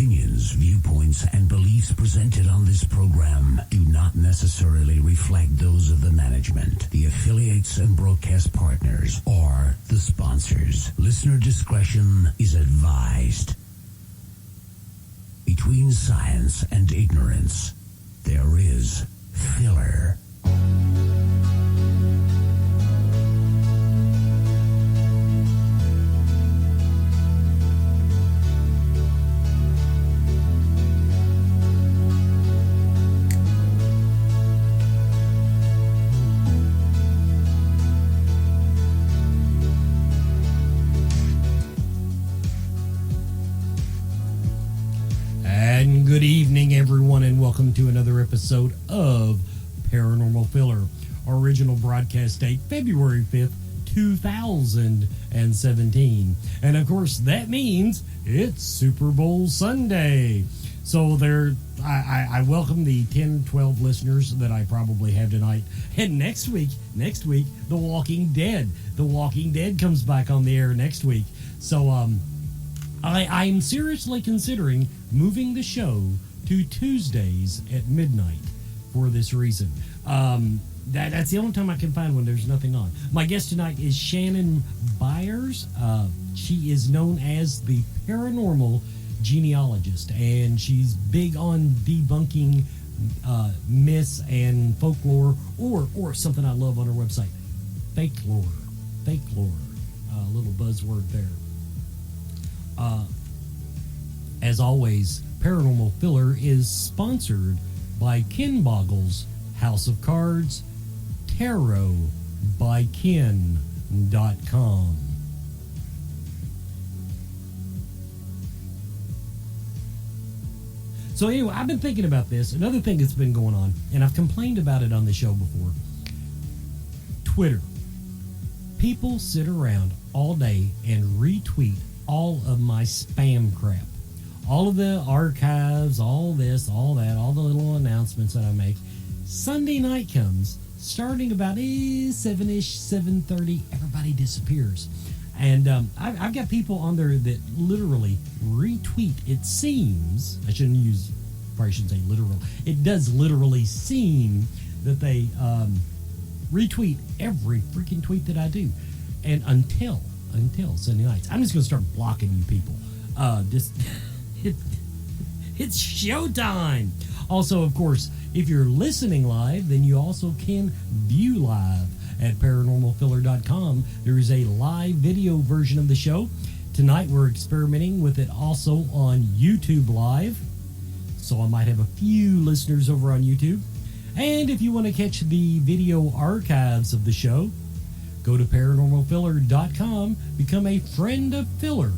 opinions, viewpoints, and beliefs presented on this program do not necessarily reflect those of the management, the affiliates and broadcast partners, or the sponsors. Listener discretion is advised. Between science and ignorance, there is filler. Good evening, everyone, and welcome to another episode of Paranormal Filler. Our original broadcast date, February 5th, 2017. And, of course, that means it's Super Bowl Sunday. So I welcome the 10, 12 listeners that I probably have tonight. And next week, The Walking Dead. The Walking Dead comes back on the air next week. So, I'm seriously considering moving the show to Tuesdays at midnight for this reason. That's the only time I can find when there's nothing on. My guest tonight is Shannon Byers. She is known as the Paranormal Genealogist, and she's big on debunking myths and folklore, or something I love on her website, fake lore. Fake lore. A little buzzword there. As always, Paranormal Filler is sponsored by Ken Boggle's House of Cards, tarotbyken.com. So anyway, I've been thinking about this. Another thing that's been going on, and I've complained about it on the show before. Twitter. People sit around all day and retweet all of my spam crap. All of the archives, all this, all that, all the little announcements that I make. Sunday night comes, starting about 7-ish, 7:30, everybody disappears. And I've got people on there that literally retweet. It seems, probably shouldn't say literal. It does literally seem that they retweet every freaking tweet that I do. And until Sunday nights, I'm just going to start blocking you people. It's showtime. Also, of course, if you're listening live, then you also can view live at paranormalfiller.com. There is a live video version of the show. Tonight we're experimenting with it also on YouTube Live, so I might have a few listeners over on YouTube. And if you want to catch the video archives of the show, go to paranormalfiller.com, become a friend of Filler.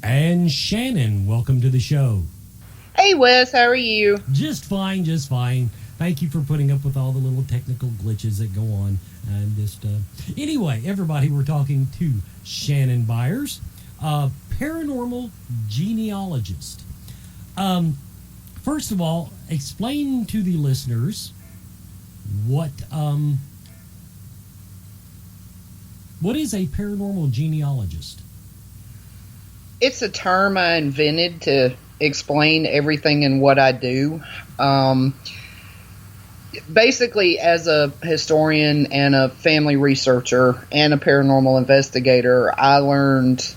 And Shannon, welcome to the show. Hey Wes, how are you? Just fine. Thank you for putting up with all the little technical glitches that go on. And anyway, everybody, we're talking to Shannon Byers, paranormal genealogist. First of all, explain to the listeners what is a paranormal genealogist? It's a term I invented to explain everything in what I do. Basically, as a historian and a family researcher and a paranormal investigator, I learned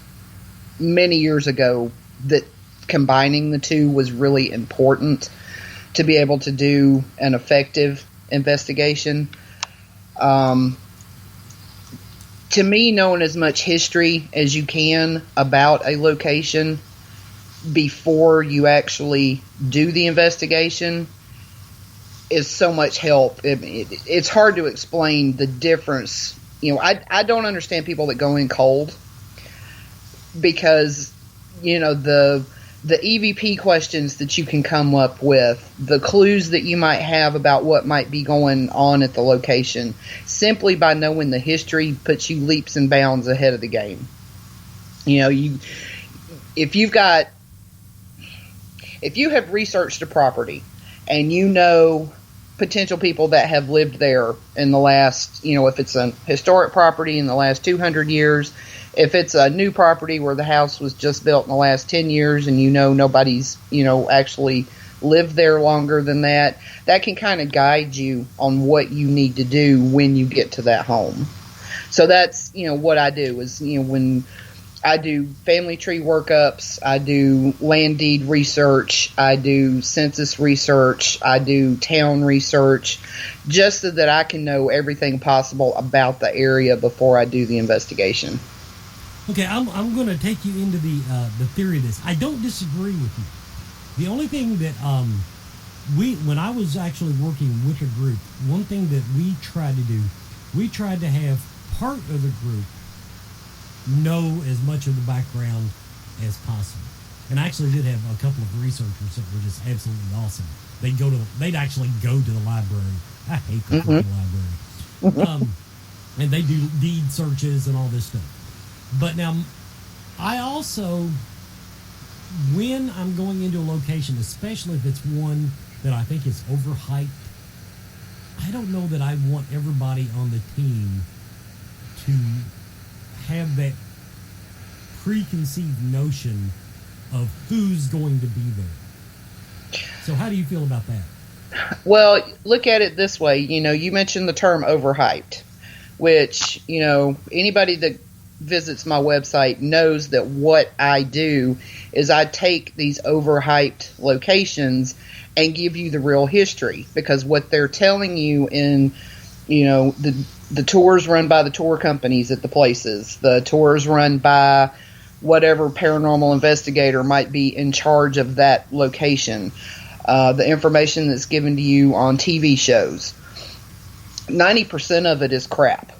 many years ago that combining the two was really important to be able to do an effective investigation. To me, knowing as much history as you can about a location before you actually do the investigation is so much help. It's hard to explain the difference. You know, I don't understand people that go in cold because, you know, the the EVP questions that you can come up with, the clues that you might have about what might be going on at the location, simply by knowing the history puts you leaps and bounds ahead of the game. You know, if you have researched a property and you know potential people that have lived there in the last, you know, if it's a historic property in the last 200 years, if it's a new property where the house was just built in the last 10 years and you know nobody's, you know, actually lived there longer than that, that can kind of guide you on what you need to do when you get to that home. So that's, you know, what I do is, you know, when I do family tree workups, I do land deed research, I do census research, I do town research, just so that I can know everything possible about the area before I do the investigation. Okay, I'm going to take you into the theory of this. I don't disagree with you. The only thing that when I was actually working with a group, one thing that we tried to do, we tried to have part of the group know as much of the background as possible. And I actually did have a couple of researchers that were just absolutely awesome. They'd actually go to the library. I hate the library. And they do deed searches and all this stuff. But now, I also, when I'm going into a location, especially if it's one that I think is overhyped, I don't know that I want everybody on the team to have that preconceived notion of who's going to be there. So how do you feel about that? Well, look at it this way. You know, you mentioned the term overhyped, which, you know, anybody that visits my website knows that what I do is I take these overhyped locations and give you the real history, because what they're telling you in, you know, the tours run by the tour companies at the places, the tours run by whatever paranormal investigator might be in charge of that location, the information that's given to you on TV shows, 90% of it is crap.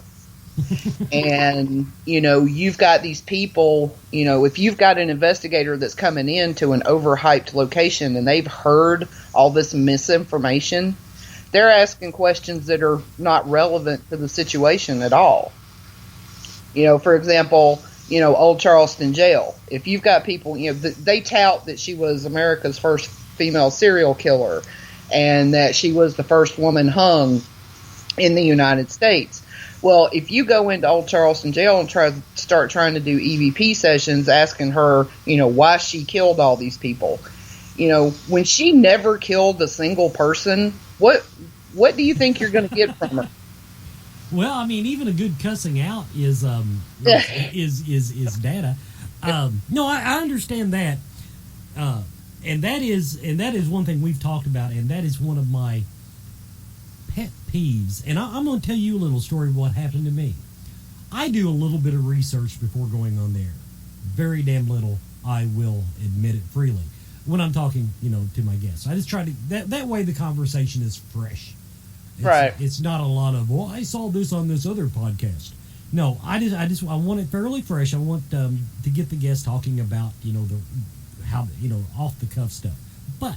And, you know, you've got these people, you know, if you've got an investigator that's coming into an overhyped location and they've heard all this misinformation, they're asking questions that are not relevant to the situation at all. You know, for example, you know, Old Charleston Jail. If you've got people, you know, they tout that she was America's first female serial killer and that she was the first woman hung in the United States. Well, if you go into Old Charleston Jail and start trying to do EVP sessions asking her, you know, why she killed all these people, you know, when she never killed a single person, what do you think you're going to get from her? Well, I mean, even a good cussing out is data. No, I understand that, and that is one thing we've talked about, and that is one of my pet peeves. And I'm going to tell you a little story of what happened to me. I do a little bit of research before going on there. Very damn little, I will admit it freely. When I'm talking, you know, to my guests, I just try to that way the conversation is fresh. Right. It's not a lot of, well, I saw this on this other podcast. No, I want it fairly fresh. I want to get the guests talking about, you know, how off the cuff stuff. But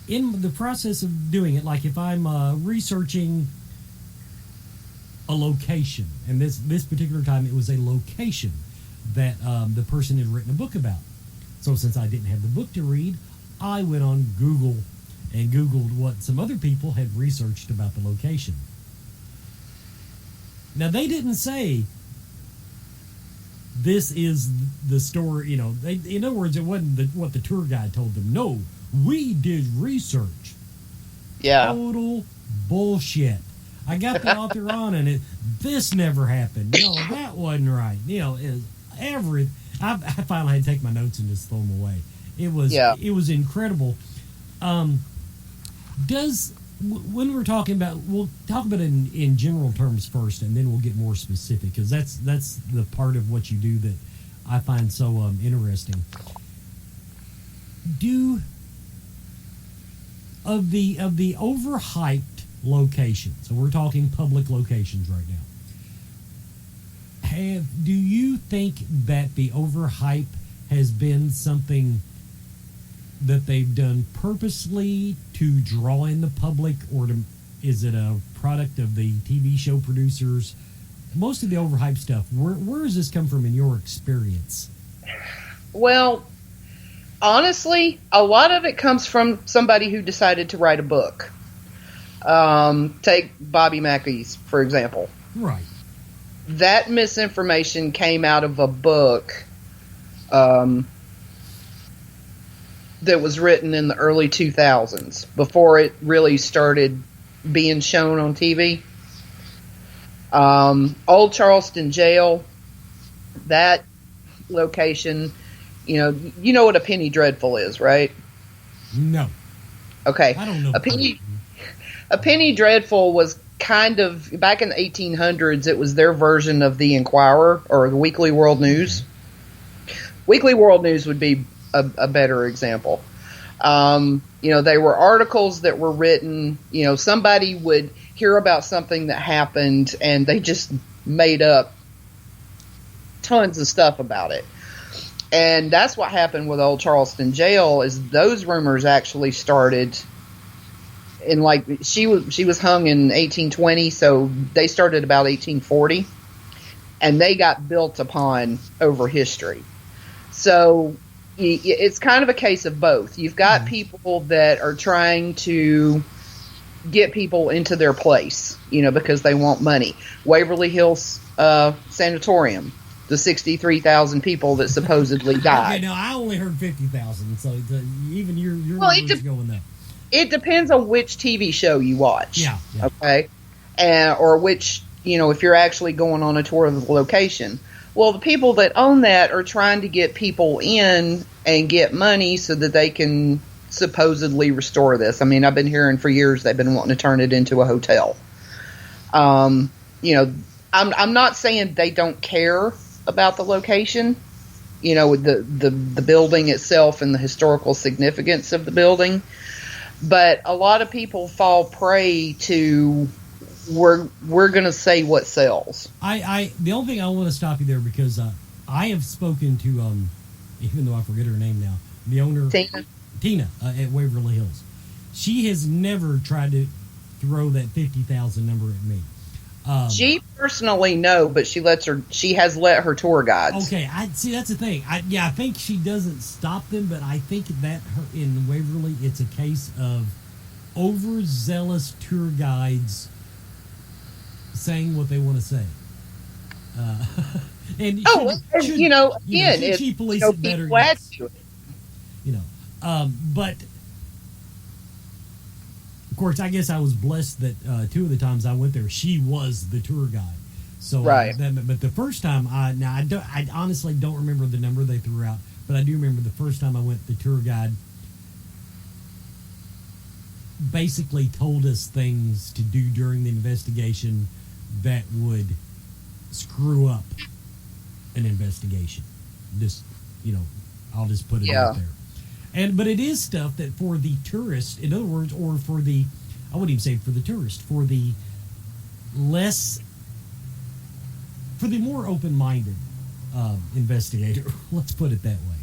in the process of doing it, like if I'm researching a location, and this particular time it was a location that the person had written a book about. So since I didn't have the book to read, I went on Google and Googled what some other people had researched about the location. Now, they didn't say this is the story, you know. In other words, it wasn't what the tour guide told them. No, we did research. Yeah. Total bullshit. I got the author on, and this never happened. No, that wasn't right. You know, I finally had to take my notes and just throw them away. It was incredible. When we're talking about, we'll talk about it in general terms first, and then we'll get more specific, because that's the part of what you do that I find so interesting. Of the overhyped locations, so we're talking public locations right now. Do you think that the overhype has been something that they've done purposely to draw in the public, or is it a product of the TV show producers? Most of the overhyped stuff, where does this come from in your experience? Well, honestly, a lot of it comes from somebody who decided to write a book. Take Bobby Mackey's, for example. Right. That misinformation came out of a book that was written in the early 2000s, before it really started being shown on TV. Old Charleston Jail, that location, you know what a penny dreadful is, right? No. Okay. I don't know. A penny dreadful was kind of, back in the 1800s, it was their version of the Inquirer or the Weekly World News. Weekly World News would be a better example. They were articles that were written, somebody would hear about something that happened and they just made up tons of stuff about it. And that's what happened with Old Charleston Jail, is those rumors actually started in, like, she was hung in 1820, so they started about 1840, and they got built upon over history. So it's kind of a case of both. You've got people that are trying to get people into their place, because they want money. Waverly Hills Sanatorium, the 63,000 people that supposedly died. Okay, no, I only heard 50,000, so even your numbers going up. It depends on which TV show you watch. Yeah. Okay. Or which, if you're actually going on a tour of the location. Well, the people that own that are trying to get people in and get money so that they can supposedly restore this. I mean, I've been hearing for years they've been wanting to turn it into a hotel. I'm not saying they don't care about the location, with the building itself and the historical significance of the building. But a lot of people fall prey to, we're going to say what sells. The only thing I want to stop you there, because I have spoken to, even though I forget her name now, the owner, Tina at Waverly Hills. She has never tried to throw that 50,000 number at me. She personally but she has let her tour guides. Okay, see, that's the thing. I think she doesn't stop them, but I think that in Waverly, it's a case of overzealous tour guides saying what they want to say. And again, she police it better. But of course, I guess I was blessed that 2 of the times I went there, she was the tour guide. So, right. But the first time, I honestly don't remember the number they threw out, but I do remember the first time I went, the tour guide basically told us things to do during the investigation that would screw up an investigation. Just, I'll just put it out there. But it is stuff that for the tourist, in other words, or for the, I wouldn't even say for the tourist, for the more open-minded investigator, let's put it that way.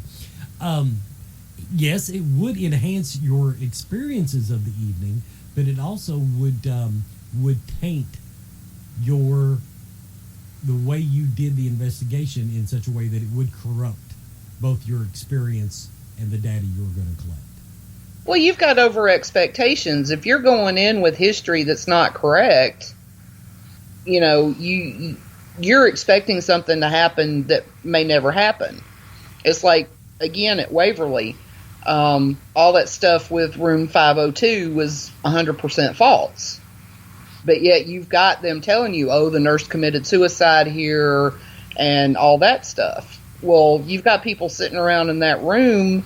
Yes, it would enhance your experiences of the evening, but it also would taint the way you did the investigation in such a way that it would corrupt both your experience and the data you're going to collect. Well, you've got over expectations. If you're going in with history that's not correct, you're expecting something to happen that may never happen. It's like, again, at Waverly, all that stuff with room 502 was 100% false. But yet you've got them telling you, the nurse committed suicide here and all that stuff. Well, you've got people sitting around in that room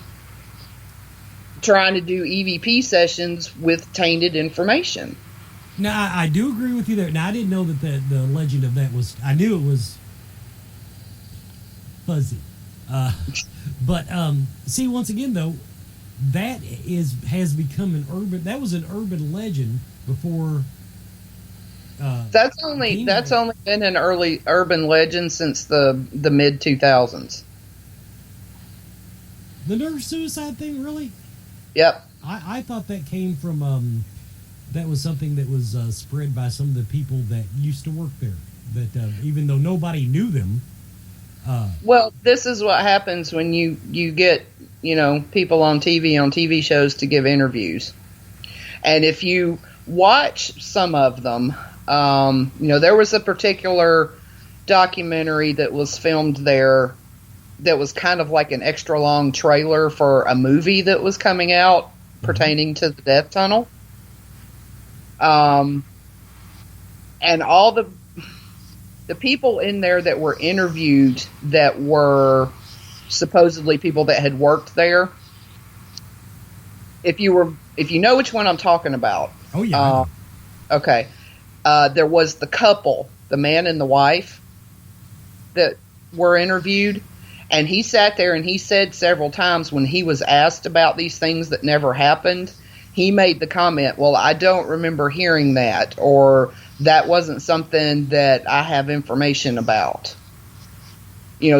trying to do EVP sessions with tainted information. Now, I do agree with you there. Now, I didn't know that the legend of that was, I knew it was fuzzy. But see, once again, though, that has become that was an urban legend before. That's only been an early urban legend since the mid 2000s. The nurse suicide thing, really? Yep. I thought that came from that was something that was spread by some of the people that used to work there. That even though nobody knew them. Well, this is what happens when you get, people on TV shows to give interviews. And if you watch some of them, there was a particular documentary that was filmed there that was kind of like an extra long trailer for a movie that was coming out pertaining to the death tunnel. And all the people in there that were interviewed that were supposedly people that had worked there, if you know which one I'm talking about. Oh yeah. Okay. There was the couple, the man and the wife that were interviewed, and he sat there and he said several times when he was asked about these things that never happened, he made the comment, well, I don't remember hearing that, or that wasn't something that I have information about.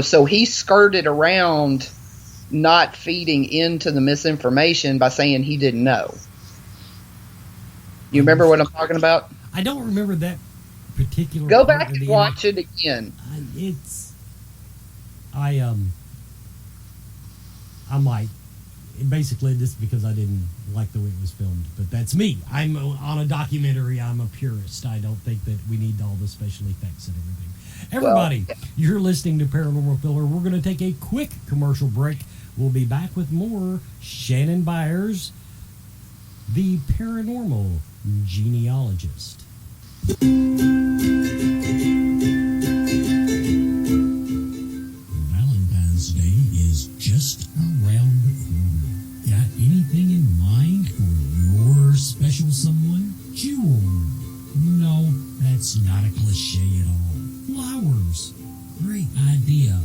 So he skirted around not feeding into the misinformation by saying he didn't know. You remember what I'm talking about? I don't remember that particular. Go back and watch it again. I might. Basically, this is because I didn't like the way it was filmed, but that's me. I'm on a documentary. I'm a purist. I don't think that we need all the special effects and everything. Everybody, you're listening to Paranormal Filler. We're going to take a quick commercial break. We'll be back with more Shannon Byers, the paranormal genealogist. Valentine's Day is just around the corner. Got anything in mind for your special someone? Jewelry. No, that's not a cliche at all. Flowers. Great idea.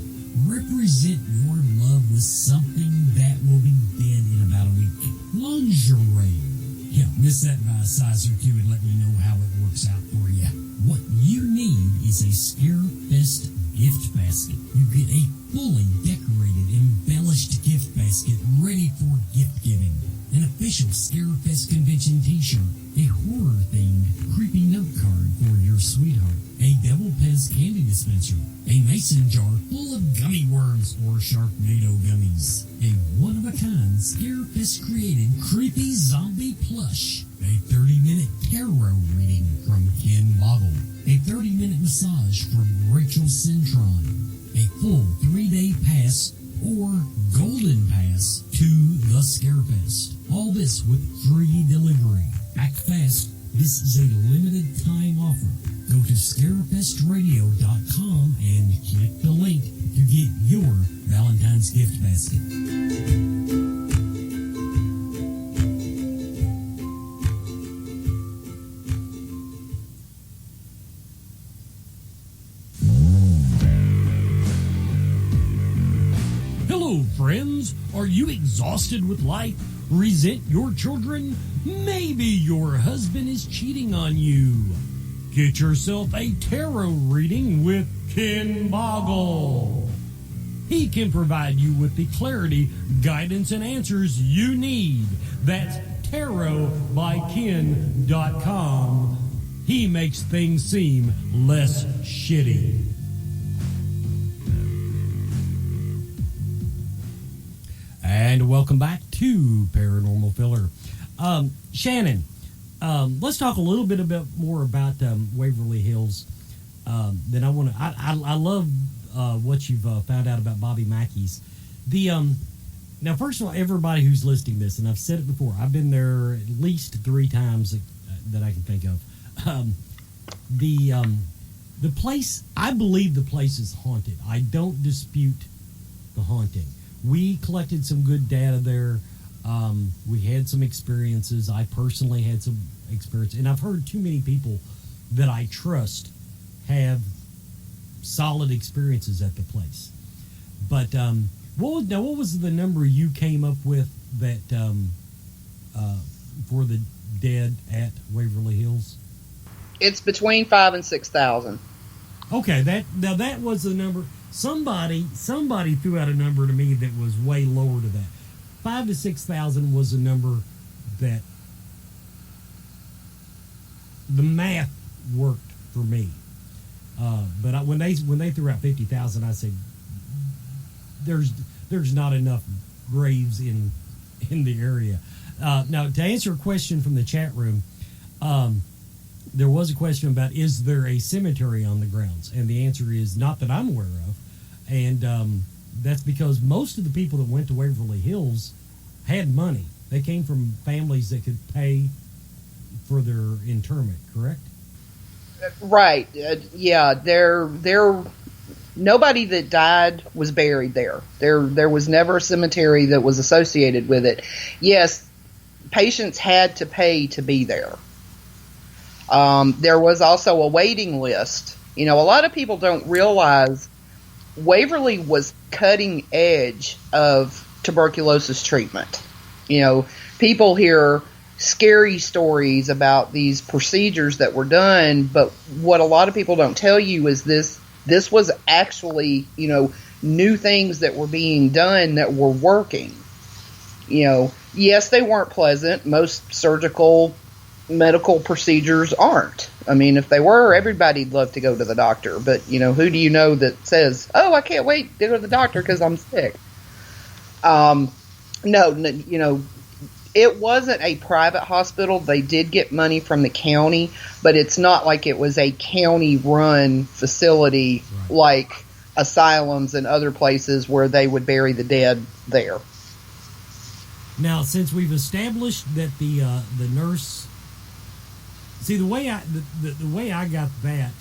Represent your love with something that will be dead in about a week. Lingerie. Yeah, miss that by a size or two and let me know how it works out for you. What you need is a Scarefest gift basket. You get a fully decorated, embellished gift basket ready for gift giving. An official Scarefest convention t-shirt. A horror-themed creepy note card for your sweetheart. A Devil Pez candy dispenser. A mason jar full of gummy worms or Sharknado gummies. A one-of-a-kind Scarefest-created creepy zombie plush. A 30-minute tarot reading from Ken Boggle. A 30-minute massage from Rachel Centron. A full 3-day pass or golden pass to the Scarefest. All this with free delivery. Act fast. This is a limited time offer. Go to scarefestradio.com and click the link to get your Valentine's gift basket. Hello, friends. Are you exhausted with life? Resent your children? Maybe your husband is cheating on you. Get yourself a tarot reading with Ken Boggle. He can provide you with the clarity, guidance, and answers you need. That's tarotbyken.com. He makes things seem less shitty. And welcome back to Paranormal Filler. Shannon, let's talk a little bit more about Waverly Hills. Then I want to. I love what you've found out about Bobby Mackey's. Now, first of all, everybody who's listening this, and I've said it before, I've been there at least 3 times that I can think of. The place, I believe the place is haunted. I don't dispute the haunting. We collected some good data there. We had some experiences. I personally had some experience, and I've heard too many people that I trust have solid experiences at the place. But what was the number you came up with that for the dead at Waverly Hills? It's between 5,000 and 6,000. Okay, that was the number. Somebody threw out a number to me that was way lower to that. 5 to 6,000 was a number that the math worked for me. But when they threw out 50,000, I said, there's not enough graves in the area. Now, to answer a question from the chat room, there was a question about, is there a cemetery on the grounds? And the answer is not that I'm aware of. And that's because most of the people that went to Waverly Hills had money. They came from families that could pay for their interment, correct? Right. Yeah. Nobody that died was buried there. There was never a cemetery that was associated with it. Yes, patients had to pay to be there. There was also a waiting list. A lot of people don't realize Waverly was cutting edge of tuberculosis treatment. People hear scary stories about these procedures that were done, but what a lot of people don't tell you is this was actually, new things that were being done that were working. Yes, they weren't pleasant. Most surgical medical procedures aren't. I mean, if they were, everybody'd love to go to the doctor. But, who do you know that says, oh, I can't wait to go to the doctor because I'm sick? No, it wasn't a private hospital. They did get money from the county, but it's not like it was a county-run facility like asylums and other places where they would bury the dead there. Now, since we've established that the nurse, see, the way I got that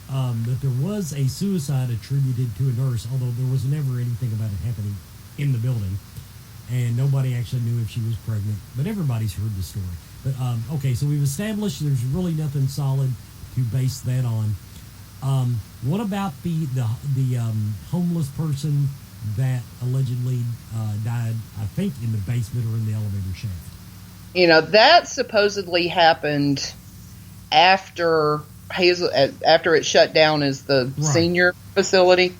there was a suicide attributed to a nurse, although there was never anything about it happening in the building. And nobody actually knew if she was pregnant, but everybody's heard the story. But okay, so we've established there's really nothing solid to base that on. What about the homeless person that allegedly died, I think, in the basement or in the elevator shaft? That supposedly happened after it shut down as the senior facility.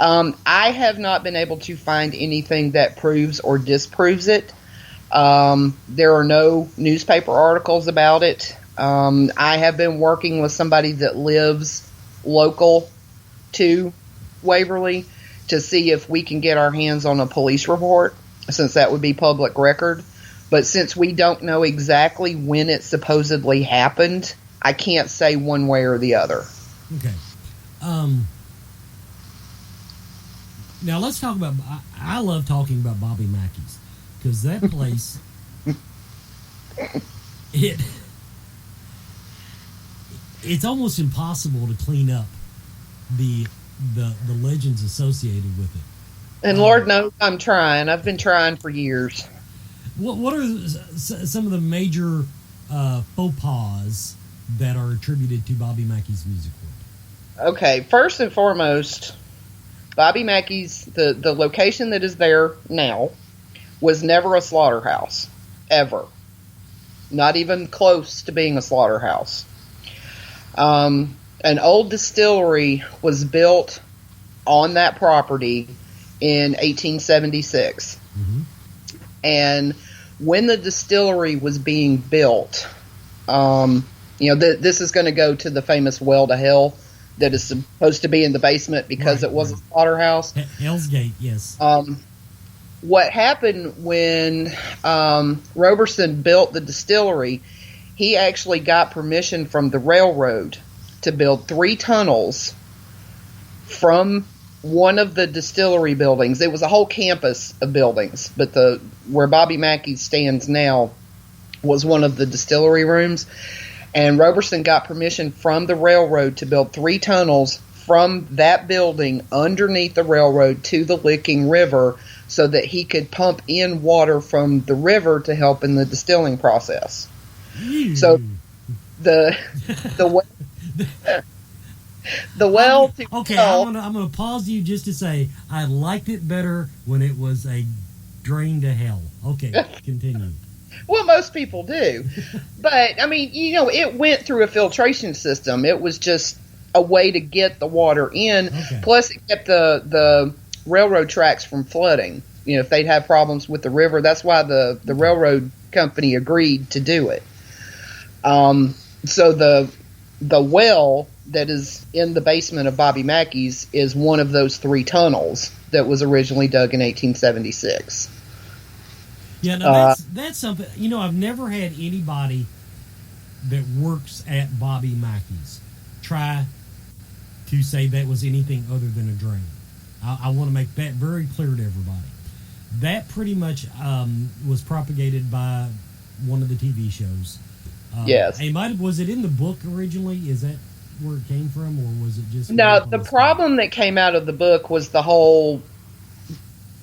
I have not been able to find anything that proves or disproves it. There are no newspaper articles about it. I have been working with somebody that lives local to Waverly to see if we can get our hands on a police report, since that would be public record. But since we don't know exactly when it supposedly happened, I can't say one way or the other. Okay. Now let's talk about. I love talking about Bobby Mackey's because that place, it's almost impossible to clean up the legends associated with it. And Lord knows I'm trying. I've been trying for years. What are some of the major faux pas that are attributed to Bobby Mackey's music world? Okay, first and foremost, Bobby Mackey's, the location that is there now, was never a slaughterhouse, ever. Not even close to being a slaughterhouse. An old distillery was built on that property in 1876. Mm-hmm. And when the distillery was being built, this is going to go to the famous well to hell that is supposed to be in the basement because it was a slaughterhouse. Hell's Gate, yes. What happened when Roberson built the distillery, he actually got permission from the railroad to build 3 tunnels from one of the distillery buildings. It was a whole campus of buildings, but where Bobby Mackey stands now was one of the distillery rooms. And Roberson got permission from the railroad to build 3 tunnels from that building underneath the railroad to the Licking River so that he could pump in water from the river to help in the distilling process. So the well to okay, well, I'm gonna pause you just to say I liked it better when it was a drain to hell. Okay, continue. Well, most people do. But, I mean, it went through a filtration system. It was just a way to get the water in. Okay. Plus, it kept the railroad tracks from flooding. if they'd have problems with the river. That's why the railroad company agreed to do it. So the well that is in the basement of Bobby Mackey's is one of those 3 tunnels that was originally dug in 1876. Yeah, now that's something. I've never had anybody that works at Bobby Mackey's try to say that was anything other than a drain. I want to make that very clear to everybody. That pretty much was propagated by one of the TV shows. Yes. Was it in the book originally? Is that where it came from, or was it just... No, the problem that came out of the book was the whole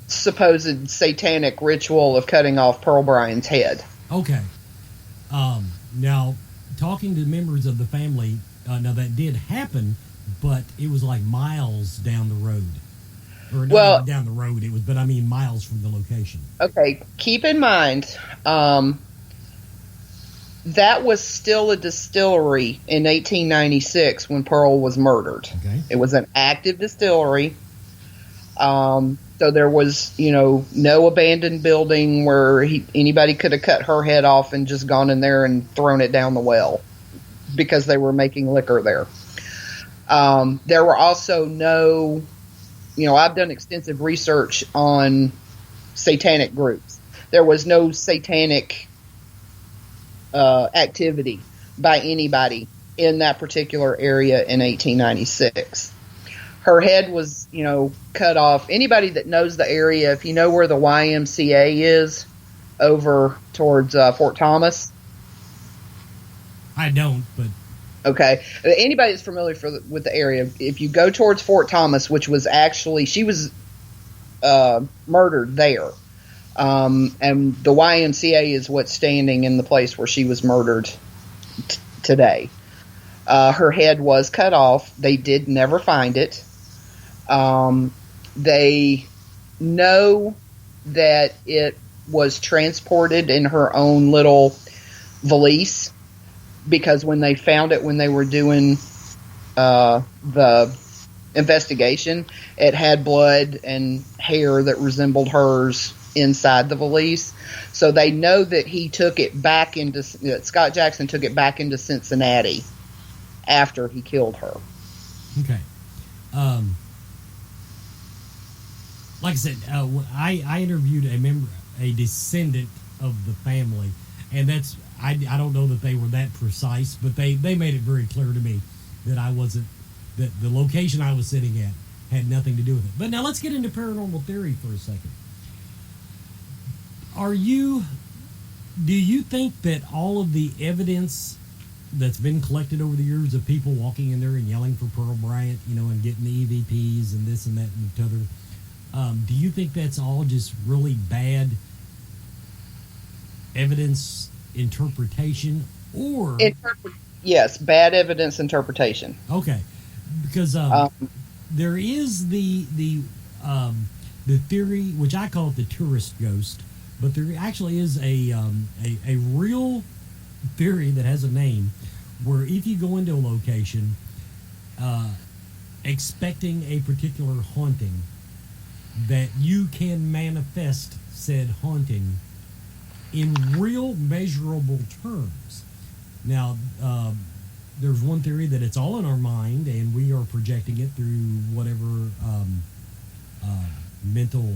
supposed satanic ritual of cutting off Pearl Bryan's head. Okay. Now, talking to members of the family, now that did happen, but it was like miles down the road. Or not down the road, but I mean miles from the location. Okay, keep in mind, that was still a distillery in 1896 when Pearl was murdered. Okay. It was an active distillery. So there was, no abandoned building where anybody could have cut her head off and just gone in there and thrown it down the well because they were making liquor there. There were also no, I've done extensive research on satanic groups. There was no satanic activity by anybody in that particular area in 1896. Her head was, cut off. Anybody that knows the area, if you know where the YMCA is over towards Fort Thomas. I don't, but... Okay. Anybody that's familiar with the area, if you go towards Fort Thomas, which was actually, she was murdered there. And the YMCA is what's standing in the place where she was murdered today. Her head was cut off. They did never find it. They know that it was transported in her own little valise because when they found it when they were doing the investigation, it had blood and hair that resembled hers inside the valise. So they know that he took it back into, Scott Jackson took it back into Cincinnati after he killed her. Okay. Like I said, I interviewed a descendant of the family, and that's, I don't know that they were that precise, but they made it very clear to me that that the location I was sitting at had nothing to do with it. But now let's get into paranormal theory for a second. Do you think that all of the evidence that's been collected over the years of people walking in there and yelling for Pearl Bryant, and getting the EVPs and this and that and the other, do you think that's all just really bad evidence interpretation, or... Yes, bad evidence interpretation. Okay. Because there is the theory, which I call it the tourist ghost, but there actually is a real theory that has a name, where if you go into a location expecting a particular haunting, that you can manifest said haunting in real measurable terms. Now, there's one theory that it's all in our mind and we are projecting it through whatever mental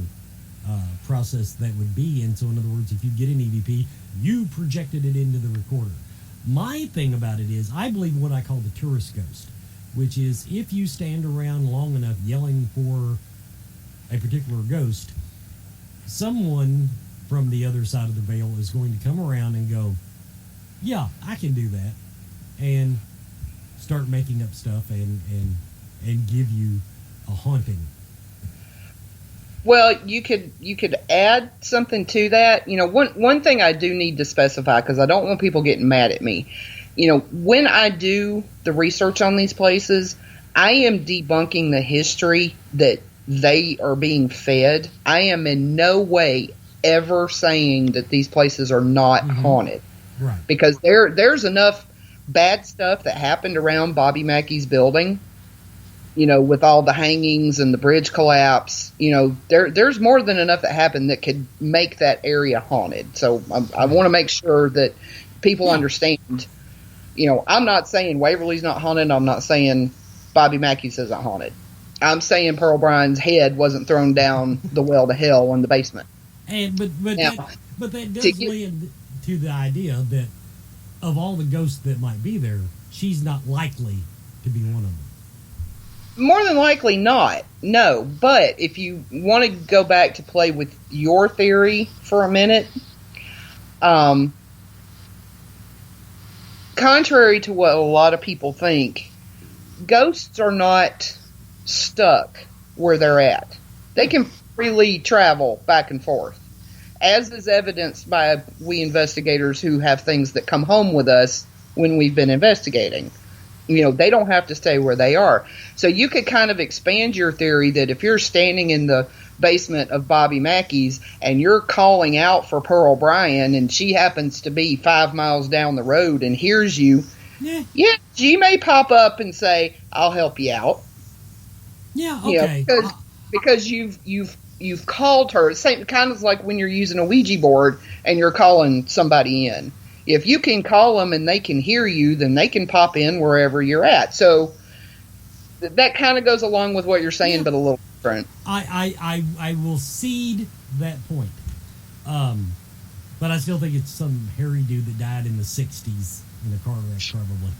process that would be. And so, in other words, if you get an EVP, you projected it into the recorder. My thing about it is, I believe what I call the tourist ghost, which is if you stand around long enough yelling for a particular ghost, someone from the other side of the veil is going to come around and go, yeah, I can do that, and start making up stuff and give you a haunting. Well, you could add something to that. One thing I do need to specify, because I don't want people getting mad at me. When I do the research on these places, I am debunking the history that they are being fed. I am in no way ever saying that these places are not haunted. Right. Because there's enough bad stuff that happened around Bobby Mackey's building, with all the hangings and the bridge collapse, there's more than enough that happened that could make that area haunted. So I want to make sure that people understand. I'm not saying Waverly's not haunted. I'm not saying Bobby Mackey's isn't haunted. I'm saying Pearl Bryan's head wasn't thrown down the well to hell in the basement. And but that does lead to the idea that of all the ghosts that might be there, she's not likely to be one of them. More than likely not. No. But if you want to go back to play with your theory for a minute, contrary to what a lot of people think, ghosts are not stuck where they're at. They can freely travel back and forth, as is evidenced by we investigators who have things that come home with us when we've been investigating. They don't have to stay where they are. So you could kind of expand your theory that if you're standing in the basement of Bobby Mackey's and you're calling out for Pearl Bryan and she happens to be 5 miles down the road and hears you, she may pop up and say, "I'll help you out." Yeah, okay. Because you've called her. Same kind of like when you're using a Ouija board and you're calling somebody in. If you can call them and they can hear you, then they can pop in wherever you're at. So that kind of goes along with what you're saying, but a little different. I will cede that point. But I still think it's some hairy dude that died in the 60s in a car wreck, probably.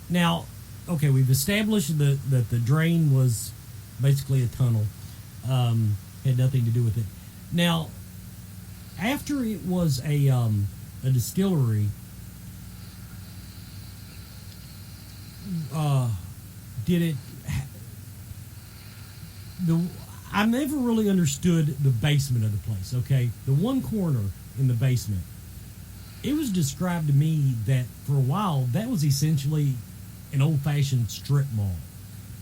Now, okay, we've established that the drain was basically a tunnel. Had nothing to do with it. Now, after it was a distillery, did it? I never really understood the basement of the place. Okay, the one corner in the basement. It was described to me that for a while that was essentially an old-fashioned strip mall.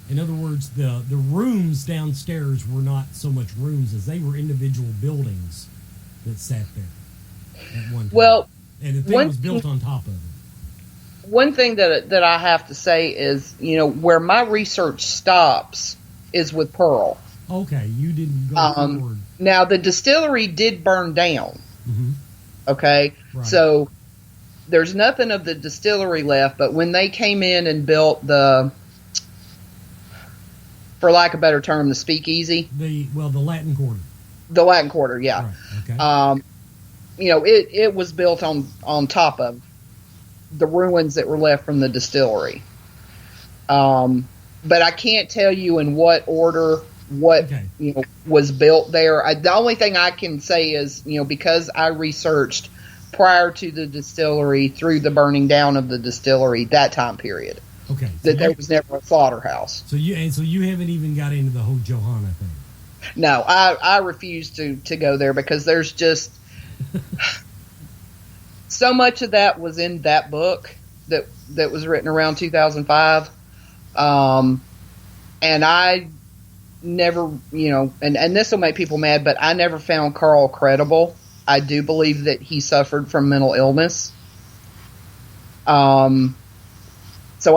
In other words, the rooms downstairs were not so much rooms as they were individual buildings that sat there at one time. Well, and the thing was built on top of it. One thing that I have to say is, where my research stops is with Pearl. Okay, you didn't go forward. Now, the distillery did burn down. Mm-hmm. Okay? Right. So there's nothing of the distillery left, but when they came in and built the, for lack of a better term, the speakeasy. The Latin Quarter. The Latin Quarter, yeah. Right. Okay. It was built on top of the ruins that were left from the distillery. But I can't tell you in what order was built there. The only thing I can say is, because I researched prior to the distillery through the burning down of the distillery, that time period. Okay. So that there was never a slaughterhouse. So you haven't even got into the whole Johanna thing. No, I refuse to go there because there's just so much of that was in that book that was written around 2005. And I never, and this will make people mad, but I never found Carl credible. I do believe that he suffered from mental illness. So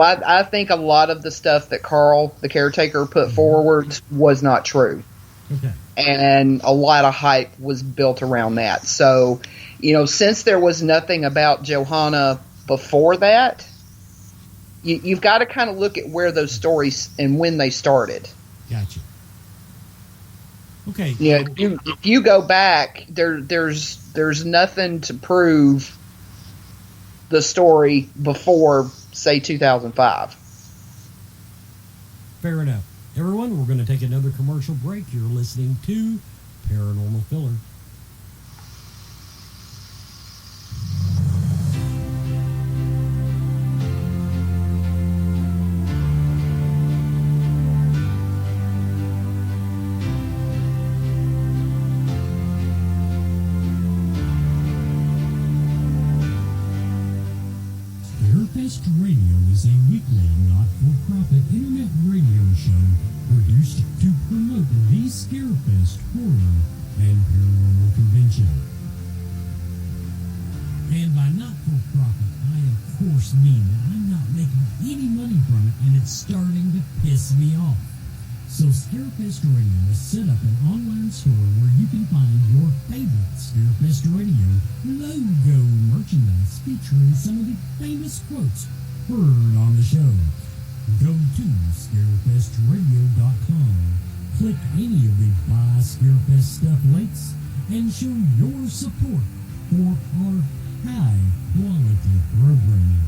I think a lot of the stuff that Carl, the caretaker, put forward was not true. Okay. And a lot of hype was built around that. So, since there was nothing about Johanna before that, you've got to kind of look at where those stories and when they started. Gotcha. Okay. Yeah, if you go back, there's nothing to prove the story before, say, 2005. Fair enough. Everyone, we're going to take another commercial break. You're listening to Paranormal Filler. Overhyped Radio is a weekly, not-for-profit internet radio show produced to promote the Scarefest Horror and Paranormal Convention. And by not-for-profit, I of course mean that I'm not making any it's starting to piss me off. So Scarefest Radio has set up an online store where you can find your favorite Scarefest Radio logo merchandise featuring some of the famous quotes heard on the show. Go to scarefestradio.com, click any of the Buy Scarefest Stuff links, and show your support for our high-quality programming.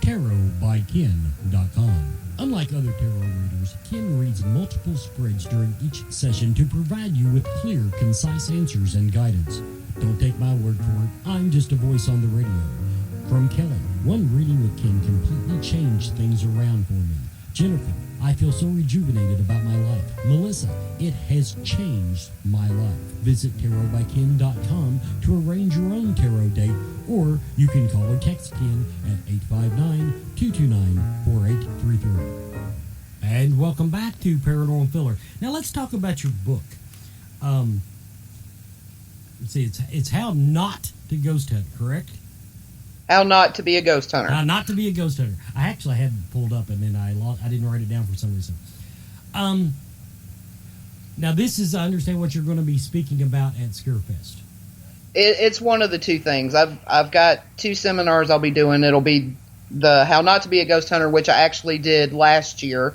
TarotByKen.com. Unlike other tarot readers, Ken reads multiple spreads during each session to provide you with clear, concise answers and guidance. Don't take my word for it. I'm just a voice on the radio. From Kelly, one reading with Ken completely changed things around for me. Jennifer, I feel so rejuvenated about my life. Melissa, it has changed my life. Visit tarotbyken.com to arrange your own tarot date, or you can call or text Ken at 859-229-4833. And welcome back to Paranormal Filler. Now let's talk about your book. Let's see, it's How Not to Ghost Hunt, correct? How Not to Be a Ghost Hunter. How Not to Be a Ghost Hunter. I actually had it pulled up and then I didn't write it down for some reason. Now this is, I understand what you're going to be speaking about at Scarefest. It's one of the two things. I've got two seminars I'll be doing. It'll be the How Not to Be a Ghost Hunter, which I actually did last year,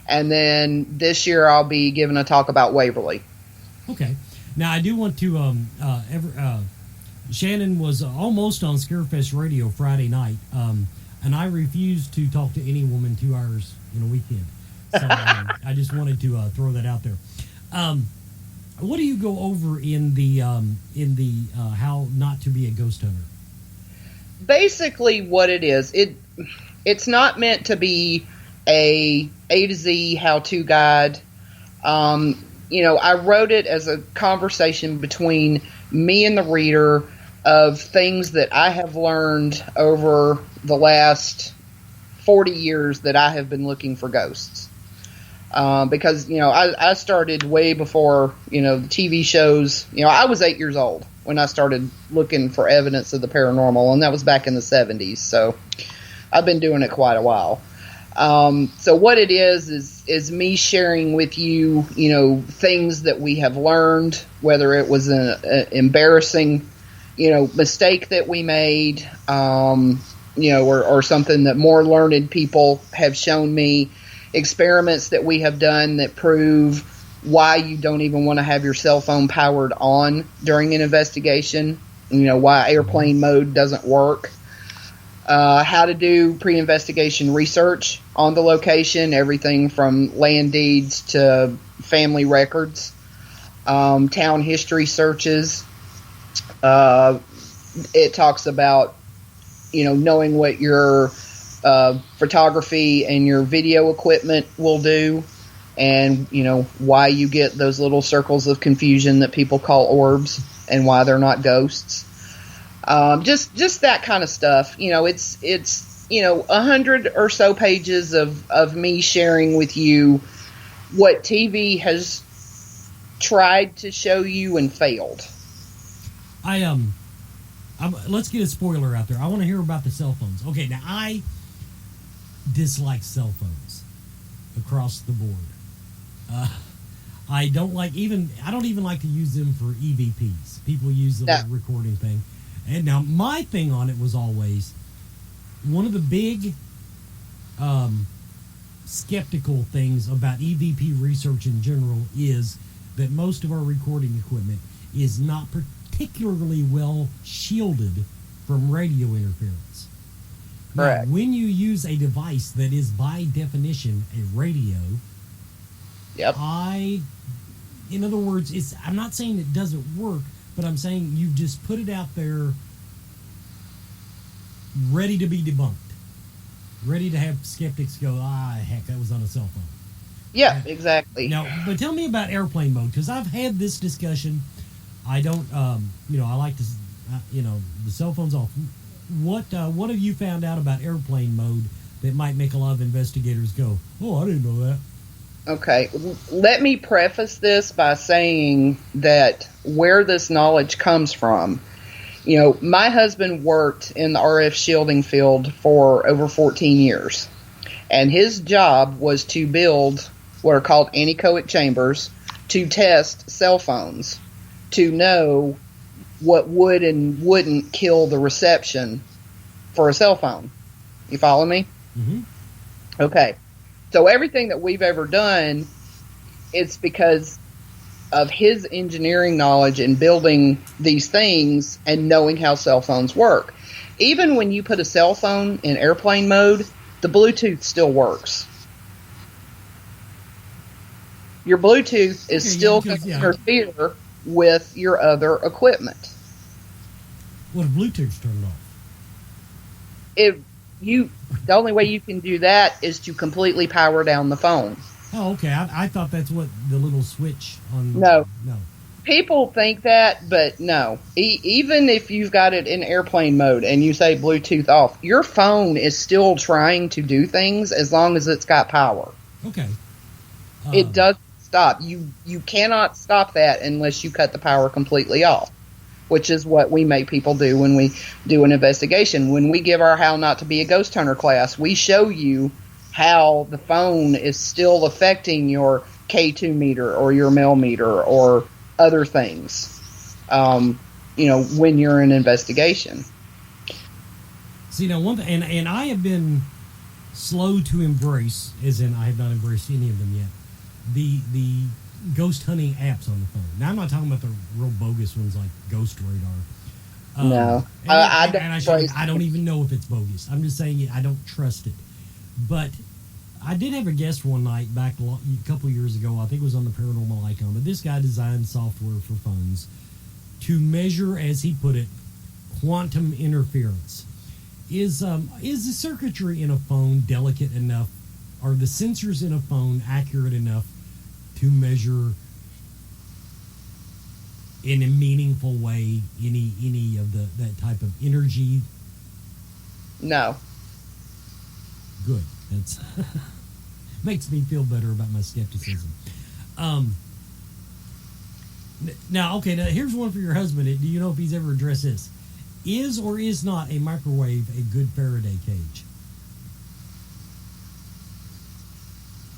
and then this year I'll be giving a talk about Waverly. Okay. Now I do want to Shannon was almost on Scarefest Radio Friday night, and I refused to talk to any woman 2 hours in a weekend. So I just wanted to throw that out there. What do you go over in the How Not to Be a Ghost Hunter? Basically, what it is, it's not meant to be a to Z how-to guide. I wrote it as a conversation between me and the reader of things that I have learned over the last 40 years that I have been looking for ghosts. Because, I started way before, the TV shows. I was 8 years old when I started looking for evidence of the paranormal, and that was back in the 70s. So I've been doing it quite a while. So what it is me sharing with you, things that we have learned, whether it was an embarrassing, mistake that we made, or something that more learned people have shown me, experiments that we have done that prove why you don't even want to have your cell phone powered on during an investigation, why airplane mode doesn't work. How to do pre-investigation research on the location, everything from land deeds to family records, town history searches. It talks about, knowing what your photography and your video equipment will do, and, why you get those little circles of confusion that people call orbs and why they're not ghosts. Just that kind of stuff. It's 100 or so pages of me sharing with you what TV has tried to show you and failed. Let's get a spoiler out there. I want to hear about the cell phones. Okay, now I dislike cell phones across the board. I don't even like to use them for EVPs. People use the little recording thing. And now my thing on it was always one of the big skeptical things about EVP research in general is that most of our recording equipment is not particularly well shielded from radio interference. Correct. Now, when you use a device that is by definition a radio, yep. In other words, I'm not saying it doesn't work, but I'm saying you just put it out there ready to be debunked. Ready to have skeptics go, heck, that was on a cell phone. Yeah, exactly. Now, but tell me about airplane mode, because I've had this discussion. I don't, I like to, the cell phone's off. What have you found out about airplane mode that might make a lot of investigators go, oh, I didn't know that? Okay, let me preface this by saying that where this knowledge comes from. You know, my husband worked in the RF shielding field for over 14 years, and his job was to build what are called anechoic chambers to test cell phones to know what would and wouldn't kill the reception for a cell phone. You follow me? Mm-hmm. Okay. So everything that we've ever done, it's because of his engineering knowledge in building these things and knowing how cell phones work. Even when you put a cell phone in airplane mode, the Bluetooth still works. Your Bluetooth is still going to interfere with your other equipment. What if Bluetooth's turned off? The only way you can do that is to completely power down the phone. Oh, okay. I thought that's what the little switch on. No. No. People think that, but no. Even if you've got it in airplane mode and you say Bluetooth off, your phone is still trying to do things as long as it's got power. Okay. It doesn't stop. You cannot stop that unless you cut the power completely off, which is what we make people do when we do an investigation. When we give our How Not to Be a Ghost Hunter class, we show you how the phone is still affecting your K2 meter or your millimeter or other things, when you're in investigation. See, now one thing, and I have been slow to embrace, as in I have not embraced any of them yet, the ghost hunting apps on the phone. Now, I'm not talking about the real bogus ones like Ghost Radar. No. I don't even know if it's bogus. I'm just saying I don't trust it. But I did have a guest one night back a couple years ago. I think it was on the Paranormal Icon. But this guy designed software for phones to measure, as he put it, quantum interference. Is the circuitry in a phone delicate enough? Are the sensors in a phone accurate enough to measure in a meaningful way any of that type of energy? No. Good. That's makes me feel better about my skepticism. Now, here's one for your husband. Do you know if he's ever addressed this? Is or is not a microwave a good Faraday cage?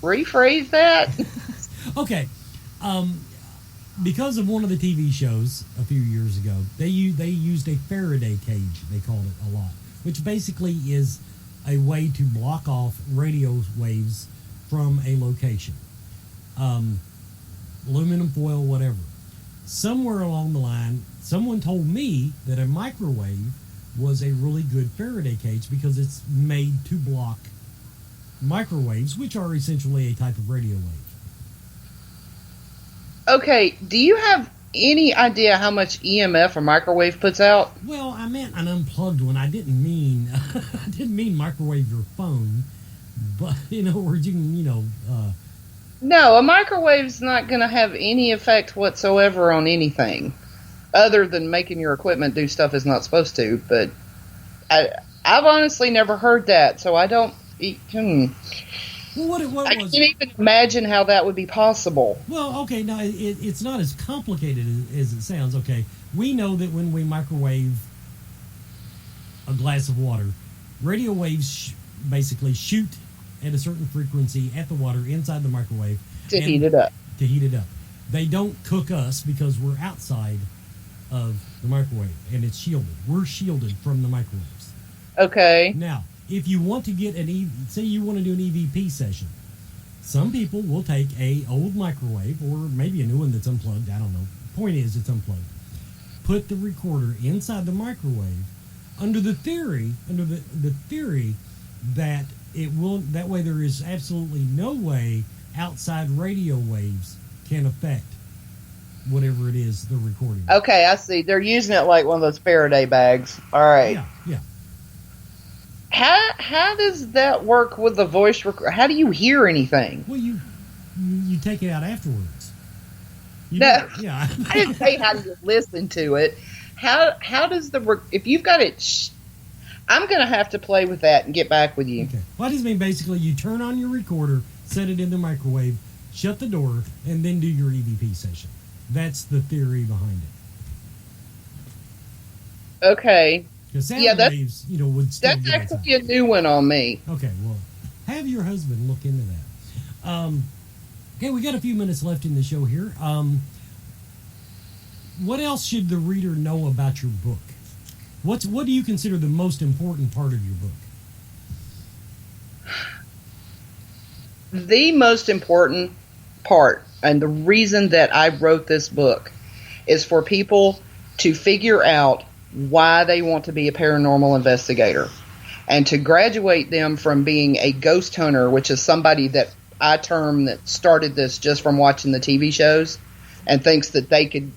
Rephrase that. Okay. Because of one of the TV shows a few years ago, they used a Faraday cage, they called it a lot, which basically is a way to block off radio waves from a location. Aluminum foil, whatever. Somewhere along the line, someone told me that a microwave was a really good Faraday cage because it's made to block microwaves, which are essentially a type of radio wave. Okay, do you have any idea how much EMF a microwave puts out? Well, I meant an unplugged one. I didn't mean microwave your phone, but in other words, you can No, a microwave's not going to have any effect whatsoever on anything, other than making your equipment do stuff it's not supposed to. But I've honestly never heard that, so I don't. Well, what I can't even imagine how that would be possible. Well, okay, now it's not as complicated as it sounds. Okay, we know that when we microwave a glass of water, radio waves basically shoot at a certain frequency at the water inside the microwave To heat it up. They don't cook us because we're outside of the microwave and it's shielded. We're shielded from the microwaves. Okay. Now, if you want to get say you want to do an EVP session, some people will take a old microwave or maybe a new one that's unplugged. I don't know. Point is, it's unplugged. Put the recorder inside the microwave under the theory that it will. That way, there is absolutely no way outside radio waves can affect whatever it is they're recording. Okay, I see. They're using it like one of those Faraday bags. All right. Yeah. How does that work with the voice recorder? How do you hear anything? Well, you take it out afterwards. No, yeah. I didn't say how do you listen to it. How does if you've got it? I'm going to have to play with that and get back with you. Okay. Well, I just mean basically you turn on your recorder, set it in the microwave, shut the door, and then do your EVP session. That's the theory behind it. Okay. Because sound waves, would still that's get actually a new one on me. Okay, well, have your husband look into that. Okay, we got a few minutes left in the show here. What else should the reader know about your book? What do you consider the most important part of your book? The most important part, and the reason that I wrote this book, is for people to figure out why they want to be a paranormal investigator, and to graduate them from being a ghost hunter, which is somebody that I term that started this just from watching the TV shows and thinks that they could,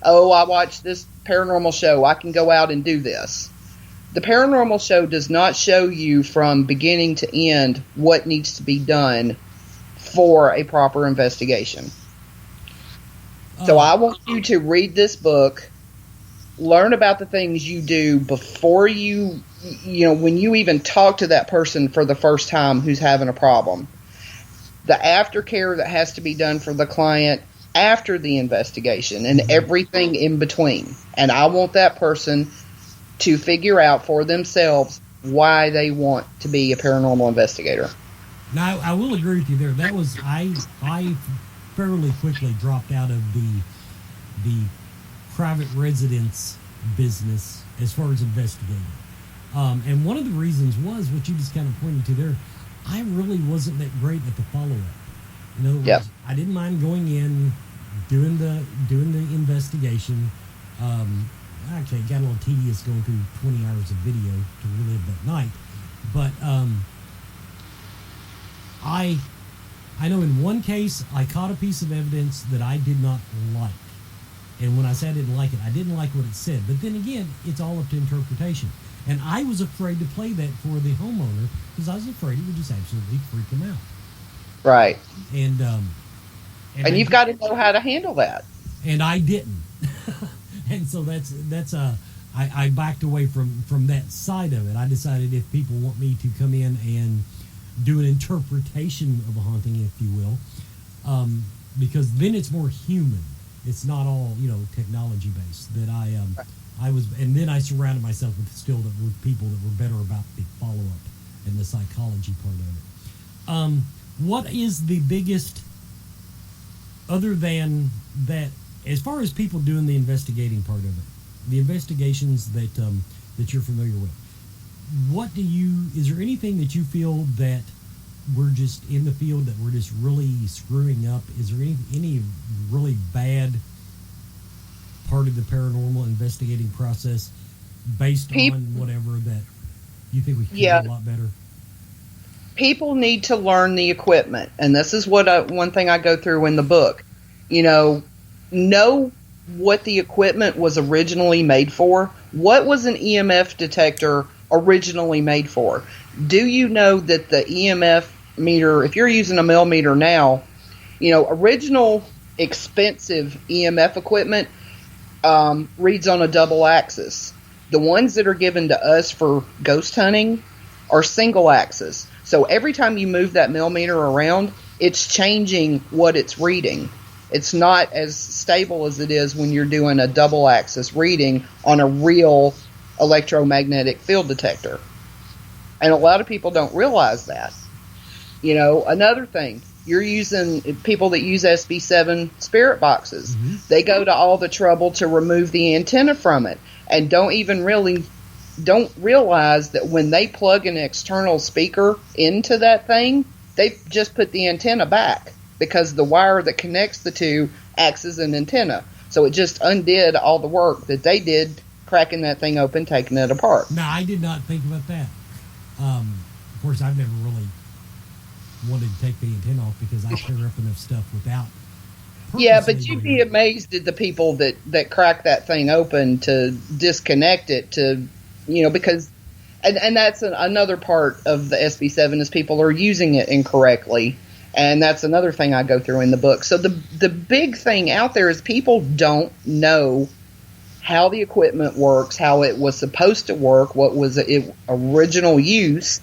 I watched this paranormal show, I can go out and do this. The paranormal show does not show you from beginning to end what needs to be done for a proper investigation. So I want you to read this book, learn about the things you do before you when you even talk to that person for the first time who's having a problem. The aftercare that has to be done for the client after the investigation and everything in between. And I want that person to figure out for themselves why they want to be a paranormal investigator. Now, I will agree with you there. That was I fairly quickly dropped out of the private residence business as far as investigating. And one of the reasons was what you just kind of pointed to there. I really wasn't that great at the follow-up. In other words, I didn't mind going in, doing the investigation. Okay, got a little tedious going through 20 hours of video to relive that night. But I know in one case I caught a piece of evidence that I did not like. And when I say I didn't like it, I didn't like what it said. But then again, it's all up to interpretation. And I was afraid to play that for the homeowner because I was afraid it would just absolutely freak him out. Right. And you've got to know how to handle that. And I didn't. And so I backed away from that side of it. I decided if people want me to come in and do an interpretation of a haunting, if you will, because then it's more human. It's not all technology based. That I was, and then I surrounded myself with people that were better about the follow up and the psychology part of it. What is the biggest, other than that, as far as people doing the investigating part of it, the investigations that you're familiar with? Is there anything that you feel that we're just in the field that we're just really screwing up? Is there any really bad part of the paranormal investigating process based on whatever that you think we can do a lot better? People need to learn the equipment, and this is what one thing I go through in the book. Know what the equipment was originally made for. What was an EMF detector originally made for? Do you know that the EMF meter, if you're using a millimeter now, original expensive EMF equipment reads on a double axis. The ones that are given to us for ghost hunting are single axis. So every time you move that millimeter around, it's changing what it's reading. It's not as stable as it is when you're doing a double axis reading on a real electromagnetic field detector. And a lot of people don't realize that. Another thing, you're using people that use SB7 spirit boxes. Mm-hmm. They go to all the trouble to remove the antenna from it and don't realize that when they plug an external speaker into that thing, they just put the antenna back because the wire that connects the two acts as an antenna. So it just undid all the work that they did cracking that thing open, taking it apart. No, I did not think about that. Of course, I've never really wanted to take the antenna off because I tear up enough stuff without. Yeah, but you'd be amazed at the people that crack that thing open to disconnect it because, and that's another part of the SB7 is people are using it incorrectly. And that's another thing I go through in the book. So the big thing out there is people don't know how the equipment works, how it was supposed to work, what was its original use.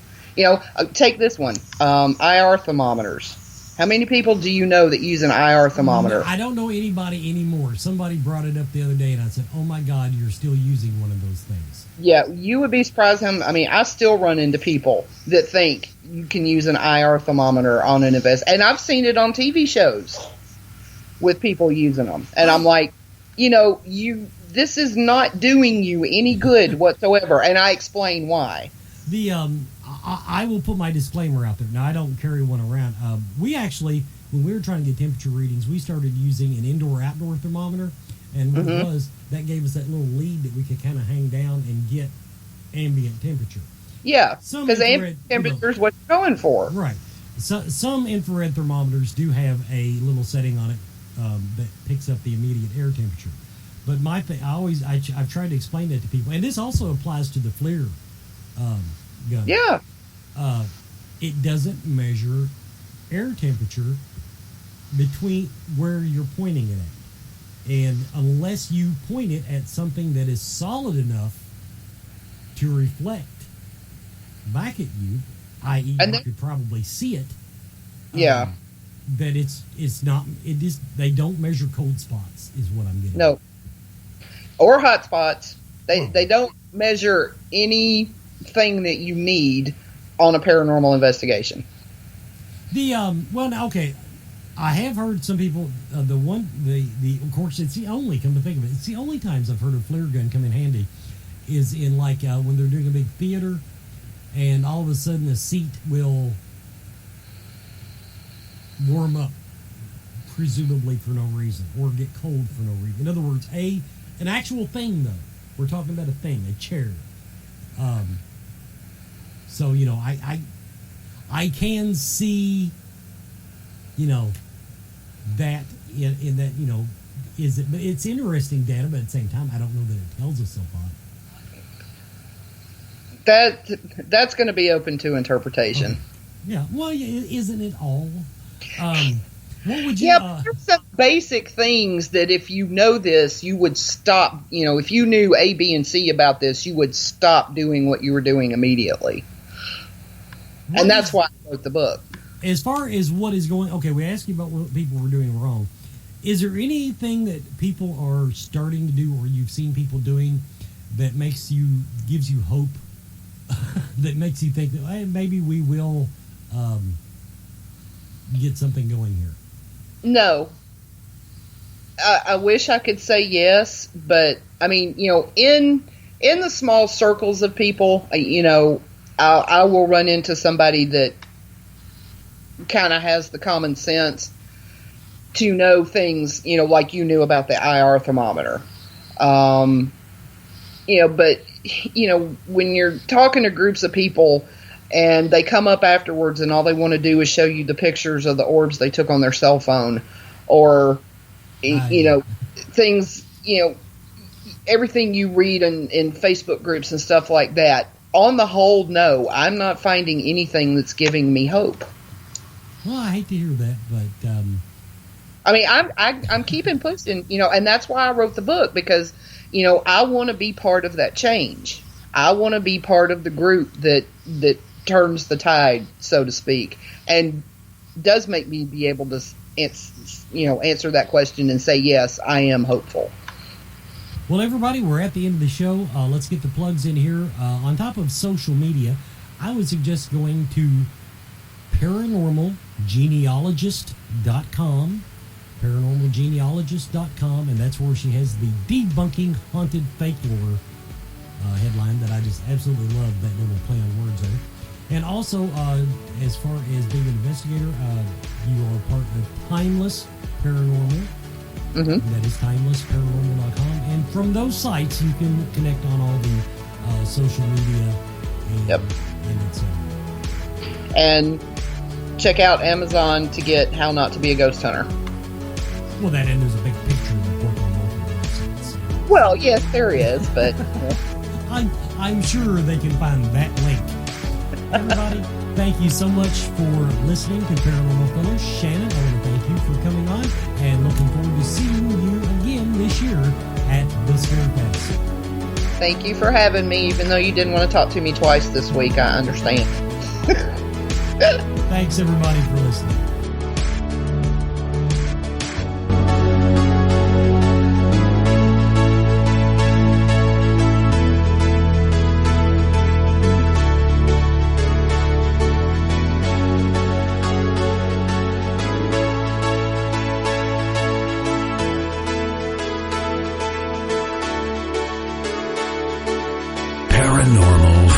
Take this one, IR thermometers. How many people do you know that use an IR thermometer? I don't know anybody anymore. Somebody brought it up the other day, and I said, "Oh my God, you're still using one of those things." Yeah, you would be surprised how. I mean, I still run into people that think you can use an IR thermometer on an invest, and I've seen it on TV shows with people using them, and I'm like, this is not doing you any good whatsoever, and I explain why. I will put my disclaimer out there. Now, I don't carry one around. We actually, when we were trying to get temperature readings, we started using an indoor-outdoor thermometer. And what it was, that gave us that little lead that we could kind of hang down and get ambient temperature. Yeah, because ambient temperature is what you're going for. Right. So, some infrared thermometers do have a little setting on it that picks up the immediate air temperature. But my thing, I've tried to explain that to people. And this also applies to the FLIR gun. Yeah. It doesn't measure air temperature between where you're pointing it at. And unless you point it at something that is solid enough to reflect back at you, i.e. you could probably see it. Yeah. That it's not, they don't measure cold spots is what I'm getting. No. Or hot spots. They don't measure anything that you need on a paranormal investigation. I have heard some people, of course, it's the only, come to think of it, it's the only times I've heard a FLIR gun come in handy is in when they're doing a big theater and all of a sudden the seat will warm up, presumably for no reason, or get cold for no reason. In other words, an actual thing, though. We're talking about a thing, a chair. So, I can see, that in that, but it's interesting data, but at the same time, I don't know that it tells us a lot. That's going to be open to interpretation. Okay. Yeah. Well, isn't it all? What would you? Yeah, but there's some basic things that if you know this, you would stop. If you knew A, B, and C about this, you would stop doing what you were doing immediately. And that's why I wrote the book. As far as what is going, okay, we asked you about what people were doing wrong. Is there anything that people are starting to do, or you've seen people doing, that gives you hope, that makes you think that hey, maybe we will get something going here? No. I wish I could say yes, but I mean, in the small circles of people, I will run into somebody that kind of has the common sense to know things, like you knew about the IR thermometer. But, when you're talking to groups of people and they come up afterwards and all they want to do is show you the pictures of the orbs they took on their cell phone or, things, everything you read in Facebook groups and stuff like that. On the whole, no, I'm not finding anything that's giving me hope. Well, I hate to hear that, but I mean, I'm keeping pushing, and that's why I wrote the book because, I want to be part of that change. I want to be part of the group that turns the tide, so to speak, and does make me be able to, answer that question and say yes, I am hopeful. Well, everybody, we're at the end of the show. Let's get the plugs in here. On top of social media, I would suggest going to paranormalgenealogist.com, paranormalgenealogist.com, and that's where she has the Debunking Haunted Fake Lore headline that I just absolutely love, that little play on words there. And also, as far as being an investigator, you are part of Timeless Paranormal. Mm-hmm. That is timelessparanormal.com. And from those sites, you can connect on all the social media. And check out Amazon to get How Not to Be a Ghost Hunter. Well, and there's a big picture of the book on both of the websites. Well, yes, there is, but I'm sure they can find that link. Everybody, thank you so much for listening to Paranormal Fellows. Shannon, I want to thank you for coming on, and looking forward to seeing you again this year at the Scarefest. Thank you for having me, even though you didn't want to talk to me twice this week. I understand. Thanks, everybody, for listening. Paranormal